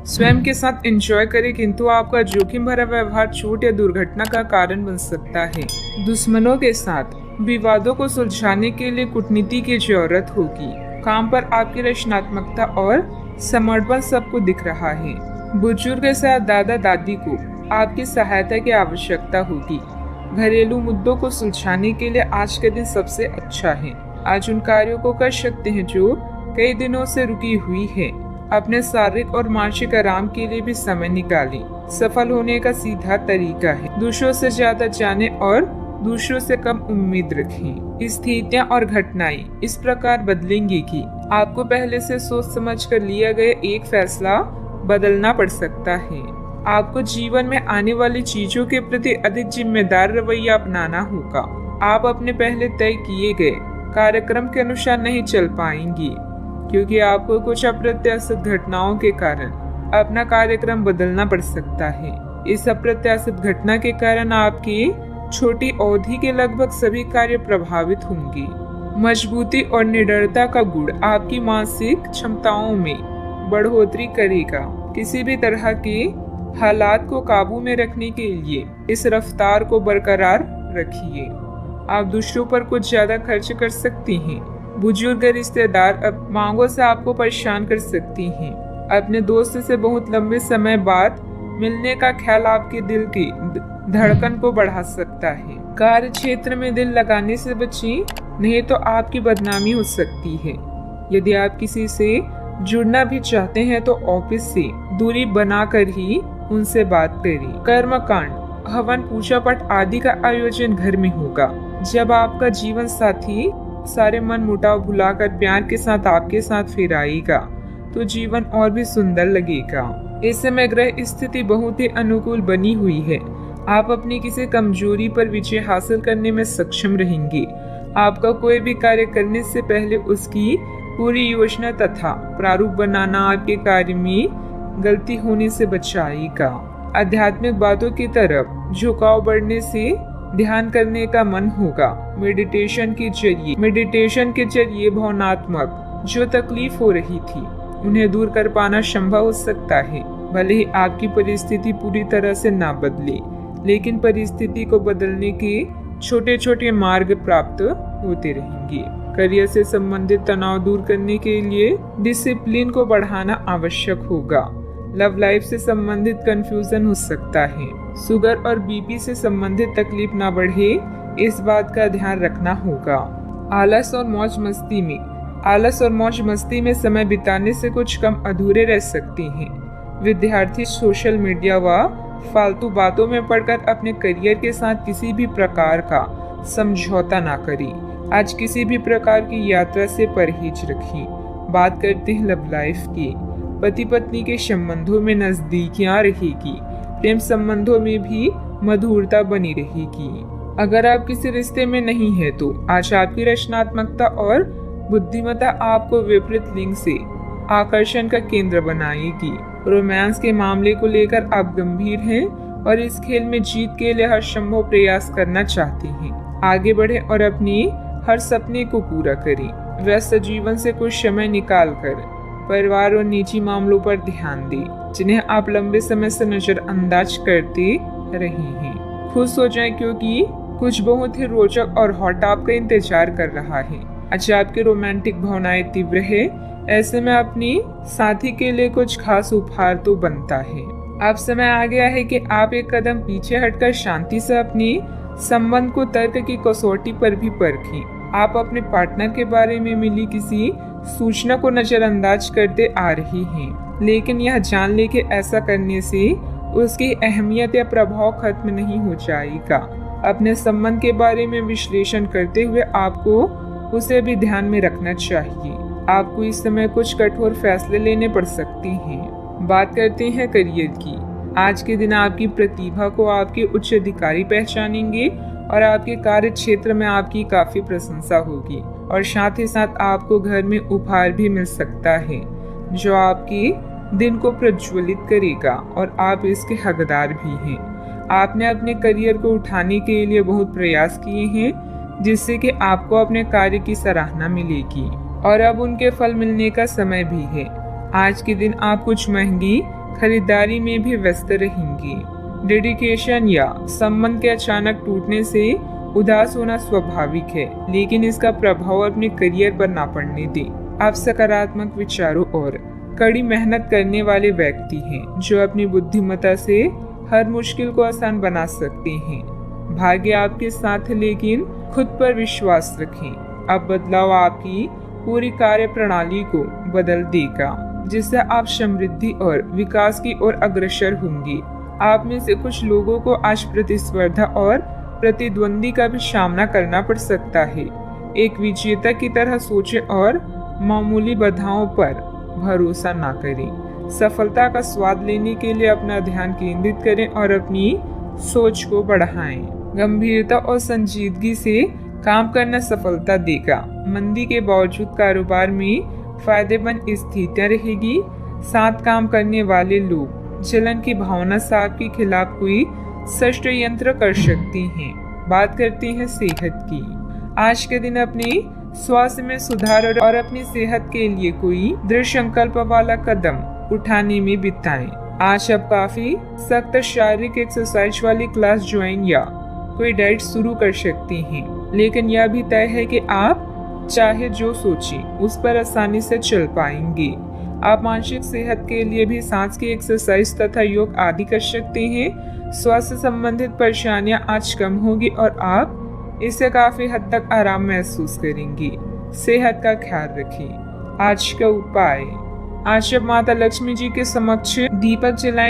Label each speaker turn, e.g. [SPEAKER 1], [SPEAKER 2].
[SPEAKER 1] स्वयं के साथ एंजॉय करें, किंतु आपका जोखिम भरा व्यवहार चोट या दुर्घटना का कारण बन सकता है। दुश्मनों के साथ विवादों को सुलझाने के लिए कूटनीति की जरूरत होगी। काम पर आपकी रचनात्मकता और समर्पण सबको दिख रहा है। बुजुर्ग के साथ दादा दादी को आपकी सहायता की आवश्यकता होगी। घरेलू मुद्दों को सुलझाने के लिए आज का दिन सबसे अच्छा है। आज उन कार्यों को कर सकते हैं जो कई दिनों से रुकी हुई है। अपने शारीरिक और मानसिक आराम के लिए भी समय निकालें। सफल होने का सीधा तरीका है दूसरों से ज्यादा जाने और दूसरों से कम उम्मीद रखें। स्थितियां और घटनाएं इस प्रकार बदलेंगी कि आपको पहले से सोच समझ कर लिया गया एक फैसला बदलना पड़ सकता है। आपको जीवन में आने वाली चीजों के प्रति अधिक जिम्मेदार रवैया अपनाना होगा। आप अपने पहले तय किए गए कार्यक्रम के अनुसार नहीं चल पाएंगी, क्योंकि आपको कुछ अप्रत्याशित घटनाओं के कारण अपना कार्यक्रम बदलना पड़ सकता है। इस अप्रत्याशित घटना के कारण आपकी छोटी अवधि के लगभग सभी कार्य प्रभावित होंगे। मजबूती और निडरता का गुण आपकी मानसिक क्षमताओं में बढ़ोतरी करेगा। किसी भी तरह के हालात को काबू में रखने के लिए इस रफ्तार को बरकरार रखिए। आप दूसरों पर कुछ ज्यादा खर्च कर सकती हैं। बुजुर्ग रिश्तेदार अब मांगों से आपको परेशान कर सकती हैं। अपने दोस्त से बहुत लंबे समय बाद मिलने का ख्याल आपके दिल की धड़कन को बढ़ा सकता है। कार्य क्षेत्र में दिल लगाने से बचें, नहीं तो आपकी बदनामी हो सकती है। यदि आप किसी से जुड़ना भी चाहते हैं तो ऑफिस से दूरी बनाकर ही उनसे बात करें। कर्मकांड, हवन, पूजा पाठ आदि का आयोजन घर में होगा। जब आपका जीवन साथी सारे मन मुटाव भुलाकर प्यार के साथ आपके साथ फिर आएगा तो जीवन और भी सुंदर लगेगा। इस समय ग्रह स्थिति बहुत ही अनुकूल बनी हुई है। आप अपनी किसी कमजोरी पर विजय हासिल करने में सक्षम रहेंगे। आपका कोई भी कार्य करने से पहले उसकी पूरी योजना तथा प्रारूप बनाना आपके कार्य में गलती होने से बचाएगा। आध्यात्मिक बातों की तरफ झुकाव बढ़ने से ध्यान करने का मन होगा। मेडिटेशन के जरिए भावनात्मक जो तकलीफ हो रही थी उन्हें दूर कर पाना संभव हो सकता है। भले ही आपकी परिस्थिति पूरी तरह से ना बदले, लेकिन परिस्थिति को बदलने के छोटे छोटे मार्ग प्राप्त होते रहेंगे। करियर से संबंधित तनाव दूर करने के लिए डिसिप्लिन को बढ़ाना आवश्यक होगा। लव लाइफ से संबंधित कंफ्यूजन हो सकता है। शुगर और बीपी से संबंधित तकलीफ ना बढ़े, इस बात का ध्यान रखना होगा। आलस और मौज मस्ती में समय बिताने से कुछ कम अधूरे रह सकते हैं। विद्यार्थी सोशल मीडिया व फालतू बातों में पड़कर अपने करियर के साथ किसी भी प्रकार का समझौता ना करें। आज किसी भी प्रकार की यात्रा से परहेज रखें। बात करते हैं लव लाइफ की। पति पत्नी के संबंधों में नजदीकियां रहेगी। प्रेम संबंधों में भी मधुरता बनी रहेगी। अगर आप किसी रिश्ते में नहीं है तो आज आपकी रचनात्मकता और बुद्धिमत्ता आपको विपरीत लिंग से आकर्षण का केंद्र बनाएगी। रोमांस के मामले को लेकर आप गंभीर हैं और इस खेल में जीत के लिए हर संभव प्रयास करना चाहते हैं। आगे बढ़े और अपनी हर सपने को पूरा करें। व्यस्त जीवन से कुछ समय निकालकर परिवार और निजी मामलों पर ध्यान दें, जिन्हें आप लंबे समय से नजरअंदाज करते रहे हैं। खुश हो जाएं, क्योंकि कुछ बहुत ही रोचक और हॉट आपका इंतजार कर रहा है। अच्छा, आपकी रोमांटिक भावनाएं तीव्र है, ऐसे में अपनी साथी के लिए कुछ खास उपहार तो बनता है। अब समय आ गया है कि आप एक कदम पीछे हटकर शांति से अपने संबंध को तर्क की कसौटी पर भी परखें। आप अपने पार्टनर के बारे में मिली किसी सूचना को नजरअंदाज करते आ रही हैं, लेकिन यह जान ले कि ऐसा करने से उसकी अहमियत या प्रभाव खत्म नहीं हो जाएगा। अपने संबंध के बारे में विश्लेषण करते हुए आपको उसे भी ध्यान में रखना चाहिए। आपको इस समय कुछ कठोर फैसले लेने पड़ सकते हैं। बात करते हैं करियर की। आज के दिन आपकी प्रतिभा को आपके उच्च अधिकारी पहचानेंगे और आपके कार्य क्षेत्र में आपकी काफी प्रशंसा होगी और साथ ही साथ आपको घर में उपहार भी मिल सकता है जो आपके दिन को प्रज्वलित करेगा और आप इसके हकदार भी हैं। आपने अपने करियर को उठाने के लिए बहुत प्रयास किए हैं, जिससे कि आपको अपने कार्य की सराहना मिलेगी और अब उनके फल मिलने का समय भी है। आज के दिन आप कुछ महंगी खरीदारी में भी व्यस्त रहेंगी। डेडिकेशन या संबंध के अचानक टूटने से उदास होना स्वाभाविक है, लेकिन इसका प्रभाव अपने करियर पर ना पड़ने दें। आप सकारात्मक विचारों और कड़ी मेहनत करने वाले व्यक्ति हैं, जो अपनी बुद्धिमत्ता से हर मुश्किल को आसान बना सकते हैं। भाग्य आपके साथ है, लेकिन खुद पर विश्वास रखें। अब बदलाव आपकी पूरी कार्य प्रणाली को बदल देगा, जिससे आप समृद्धि और विकास की ओर अग्रसर होंगे। आप में से कुछ लोगों को आज प्रतिस्पर्धा और प्रतिद्वंदी का भी सामना करना पड़ सकता है। एक विजेता की तरह सोचें और मामूली बाधाओं पर भरोसा ना करें। सफलता का स्वाद लेने के लिए अपना ध्यान केंद्रित करें और अपनी सोच को बढ़ाएं। गंभीरता और संजीदगी से काम करना सफलता देगा। मंदी के बावजूद कारोबार में फायदेमंद स्थितियां रहेगी। साथ काम करने वाले लोग जलन की भावना से आपके खिलाफ कोई षड्यंत्र कर सकते हैं। बात करते हैं सेहत की। आज के दिन अपने स्वास्थ्य में सुधार और अपनी सेहत के लिए कोई दृढ़ संकल्प वाला कदम उठाने में बिताएं। आज आप काफी सख्त शारीरिक एक्सरसाइज वाली क्लास ज्वाइन या कोई डाइट शुरू कर सकते हैं, लेकिन यह भी तय है कि आप चाहे जो सोचें उस पर आसानी से चल पाएंगे। आप मानसिक सेहत के लिए भी सांस की एक्सरसाइज तथा योग आदि कर सकते हैं। स्वास्थ्य संबंधित परेशानियां आज कम होगी और आप इससे काफी हद तक आराम महसूस करेंगे। सेहत का ख्याल रखें। आज का उपाय, आज जब माता लक्ष्मी जी के समक्ष दीपक जलाएं